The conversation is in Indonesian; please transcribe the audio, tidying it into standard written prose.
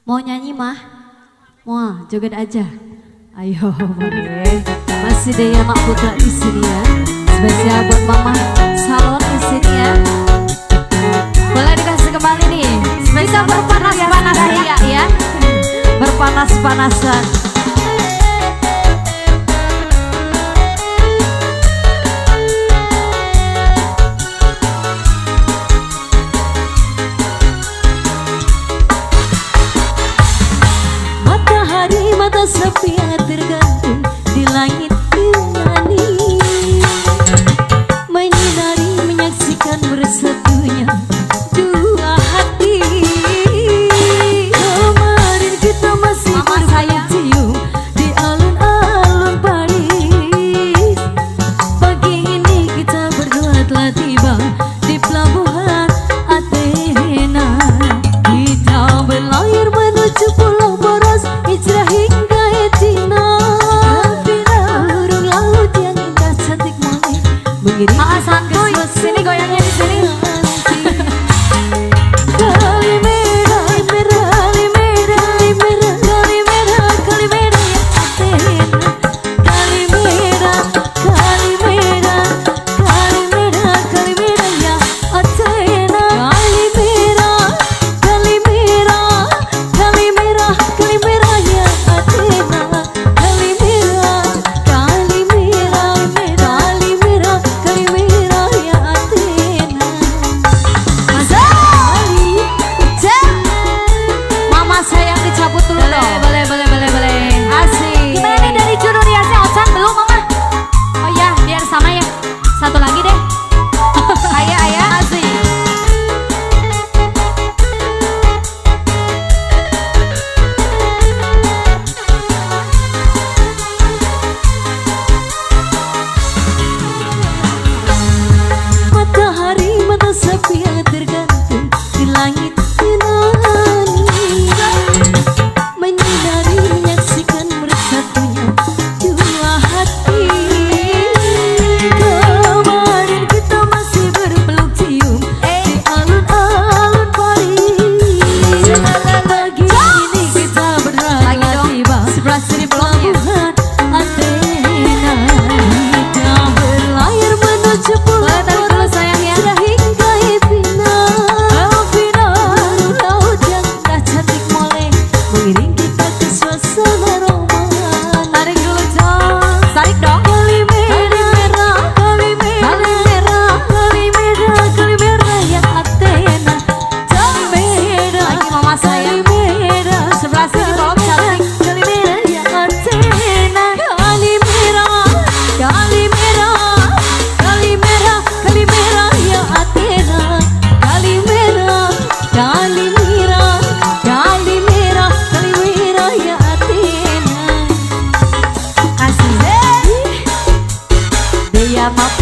Mau nyanyi mah? Mau joget aja. Ayo boleh. Masih Dea Mak Putra di sini ya. Spesial buat Mama Salon di sini ya. Boleh dikasih kembali nih. Spesial berpanas-panasan ya. Berpanas-panasan. Mata sepi tergantung di langit bernyanyi, menyinari menyaksikan bersatunya dua hati. Kemarin kita masih bercium di alun-alun Paris. Pagi ini kita berdua telah tiba di pelabuhan Athena. Kita berlayar menuju Pulau Boros, hijrah hingga Etina. Burung laut yang indah cantik manis mengiring santuy. Sini goyangnya di sini. Kali merah, kali merah, kali merah, kali merah, kali merah ya Athena. Kali merah, kali merah, kali merah, kali merah ya Athena. Kali merah, kali merah, kali merah, kali merah ya Athena. Kali merah, kali merah, kali merah, kali merah ya Athena. Mama sayang dicabut dulu dong. Boleh. Asik. Gimana nih dari juru riasnya Ocan belum Mama? Oh ya, biar sama ya. Satu lagi deh. Ayah. Asik. Matahari mata sepi tergantung di langit Yunani, menyinari menyaksikan bersatunya dua hati. Kemarin kita masih berpeluk cium di alun-alun Paris. Pagi ini kita berangkat tiba di pelabuhan Athena. Kita berlayar menuju Pulau Boros, hijrah hingga Etina. Laut yang indah cantik molek mengiring kita ke suasana roman. Tarik dulu Jong, tarik dong. Kali merah, kali merah, kali merah, kali merah ya Athena. Kali merah, lagi Mama saya. Kali merah, sebelah sini tolong cantik. Kali merah ya Athena. Kali merah, kali merah, kali merah, kali merah ya Athena. Kali merah, kali merah, kali merah, kali merah ya Athena. Asik. Dea Mak